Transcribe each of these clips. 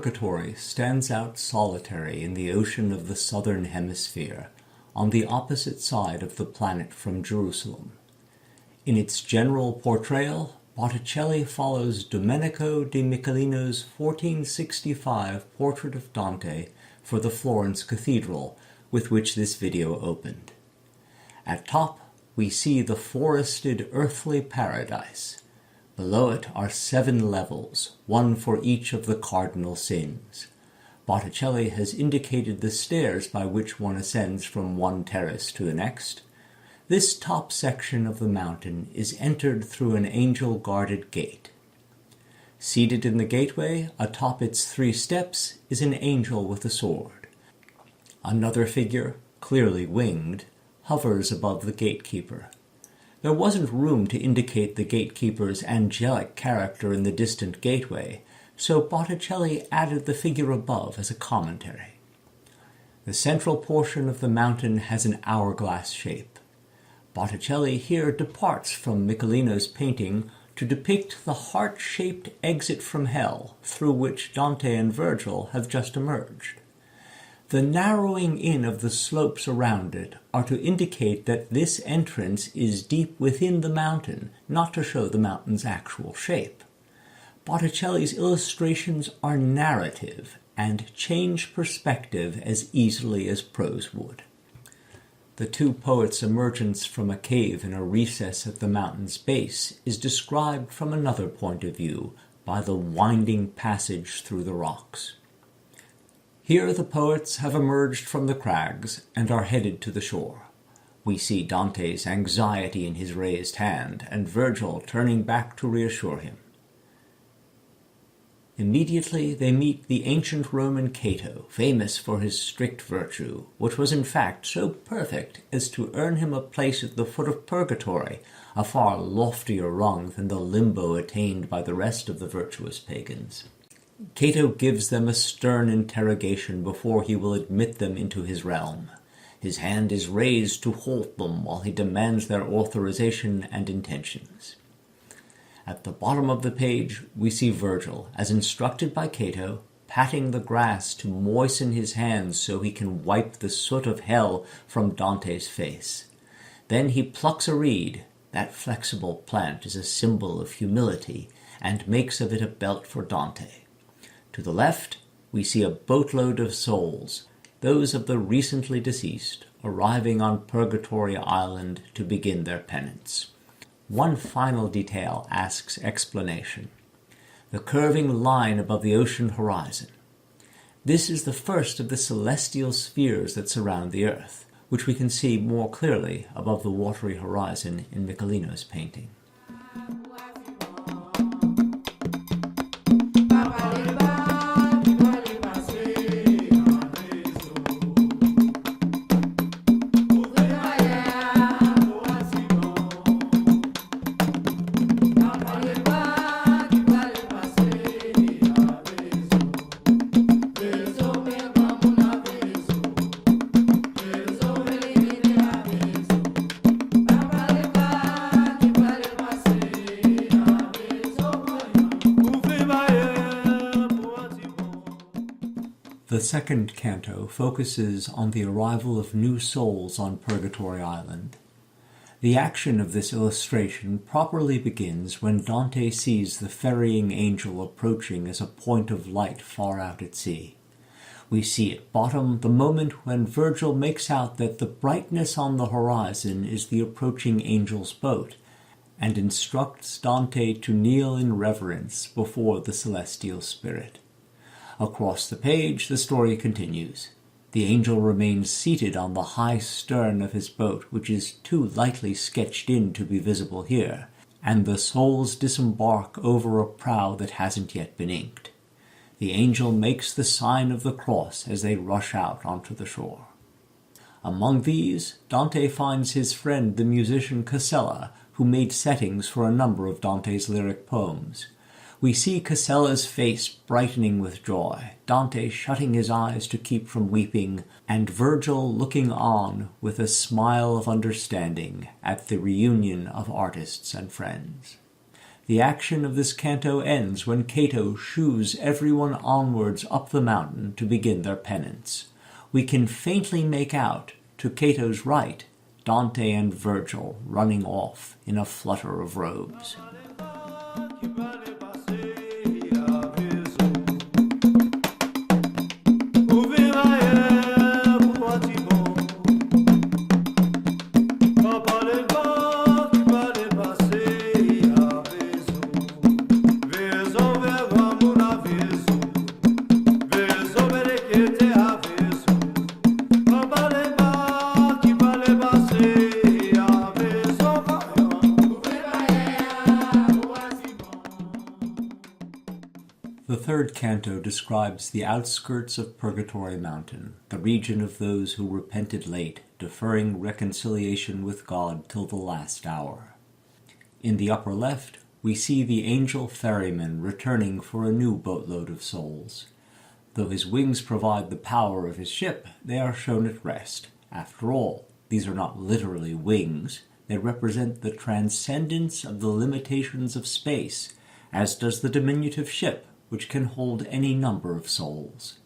Purgatory stands out solitary in the ocean of the southern hemisphere, on the opposite side of the planet from Jerusalem. In its general portrayal, Botticelli follows Domenico di Michelino's 1465 portrait of Dante for the Florence Cathedral, with which this video opened. At top, we see the forested earthly paradise. Below it are 7 levels, one for each of the cardinal sins. Botticelli has indicated the stairs by which one ascends from one terrace to the next. This top section of the mountain is entered through an angel-guarded gate. Seated in the gateway, atop its 3 steps, is an angel with a sword. Another figure, clearly winged, hovers above the gatekeeper. There wasn't room to indicate the gatekeeper's angelic character in the distant gateway, so Botticelli added the figure above as a commentary. The central portion of the mountain has an hourglass shape. Botticelli here departs from Michelino's painting to depict the heart-shaped exit from hell through which Dante and Virgil have just emerged. The narrowing in of the slopes around it are to indicate that this entrance is deep within the mountain, not to show the mountain's actual shape. Botticelli's illustrations are narrative and change perspective as easily as prose would. The 2 poets' emergence from a cave in a recess at the mountain's base is described from another point of view by the winding passage through the rocks. Here the poets have emerged from the crags and are headed to the shore. We see Dante's anxiety in his raised hand, and Virgil turning back to reassure him. Immediately they meet the ancient Roman Cato, famous for his strict virtue, which was in fact so perfect as to earn him a place at the foot of Purgatory, a far loftier rung than the limbo attained by the rest of the virtuous pagans. Cato gives them a stern interrogation before he will admit them into his realm. His hand is raised to halt them while he demands their authorization and intentions. At the bottom of the page, we see Virgil, as instructed by Cato, patting the grass to moisten his hands so he can wipe the soot of hell from Dante's face. Then he plucks a reed. That flexible plant is a symbol of humility, and makes of it a belt for Dante. To the left, we see a boatload of souls, those of the recently deceased, arriving on Purgatory Island to begin their penance. One final detail asks explanation: the curving line above the ocean horizon. This is the first of the celestial spheres that surround the earth, which we can see more clearly above the watery horizon in Michelino's painting. The second canto focuses on the arrival of new souls on Purgatory Island. The action of this illustration properly begins when Dante sees the ferrying angel approaching as a point of light far out at sea. We see at bottom the moment when Virgil makes out that the brightness on the horizon is the approaching angel's boat, and instructs Dante to kneel in reverence before the celestial spirit. Across the page, the story continues. The angel remains seated on the high stern of his boat, which is too lightly sketched in to be visible here, and the souls disembark over a prow that hasn't yet been inked. The angel makes the sign of the cross as they rush out onto the shore. Among these, Dante finds his friend the musician Casella, who made settings for a number of Dante's lyric poems. We see Casella's face brightening with joy, Dante shutting his eyes to keep from weeping, and Virgil looking on with a smile of understanding at the reunion of artists and friends. The action of this canto ends when Cato shoos everyone onwards up the mountain to begin their penance. We can faintly make out, to Cato's right, Dante and Virgil running off in a flutter of robes. The third canto describes the outskirts of Purgatory Mountain, the region of those who repented late, deferring reconciliation with God till the last hour. In the upper left, we see the angel ferryman returning for a new boatload of souls. Though his wings provide the power of his ship, they are shown at rest. After all, these are not literally wings. They represent the transcendence of the limitations of space, as does the diminutive ship, which can hold any number of souls.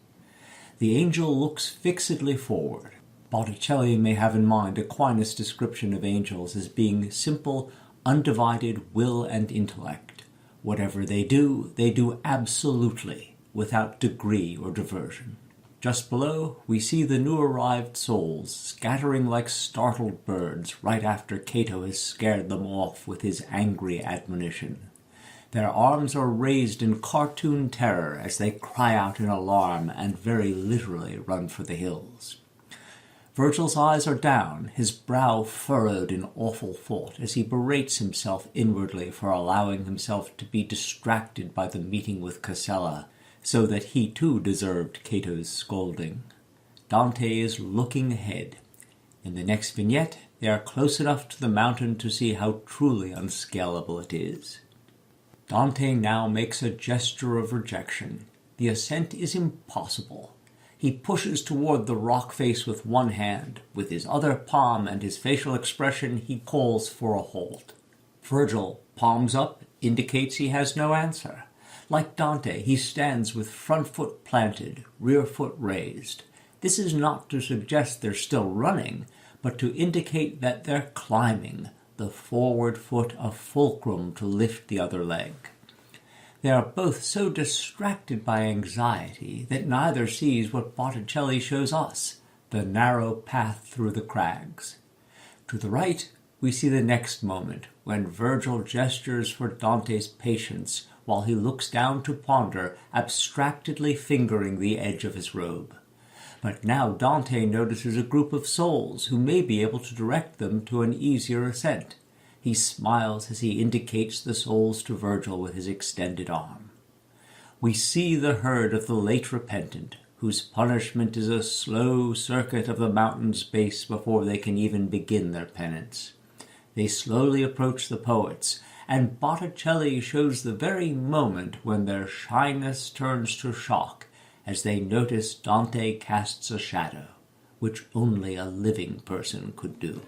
The angel looks fixedly forward. Botticelli may have in mind Aquinas' description of angels as being simple, undivided will and intellect. Whatever they do absolutely, without degree or diversion. Just below, we see the new arrived souls scattering like startled birds right after Cato has scared them off with his angry admonition. Their arms are raised in cartoon terror as they cry out in alarm and very literally run for the hills. Virgil's eyes are down, his brow furrowed in awful thought as he berates himself inwardly for allowing himself to be distracted by the meeting with Casella, so that he too deserved Cato's scolding. Dante is looking ahead. In the next vignette, they are close enough to the mountain to see how truly unscalable it is. Dante now makes a gesture of rejection. The ascent is impossible. He pushes toward the rock face with one hand. With his other palm and his facial expression, he calls for a halt. Virgil, palms up, indicates he has no answer. Like Dante, he stands with front foot planted, rear foot raised. This is not to suggest they're still running, but to indicate that they're climbing, the forward foot a fulcrum to lift the other leg. They are both so distracted by anxiety that neither sees what Botticelli shows us, the narrow path through the crags. To the right, we see the next moment, when Virgil gestures for Dante's patience while he looks down to ponder, abstractedly fingering the edge of his robe. But now Dante notices a group of souls who may be able to direct them to an easier ascent. He smiles as he indicates the souls to Virgil with his extended arm. We see the herd of the late repentant, whose punishment is a slow circuit of the mountain's base before they can even begin their penance. They slowly approach the poets, and Botticelli shows the very moment when their shyness turns to shock as they notice Dante casts a shadow, which only a living person could do.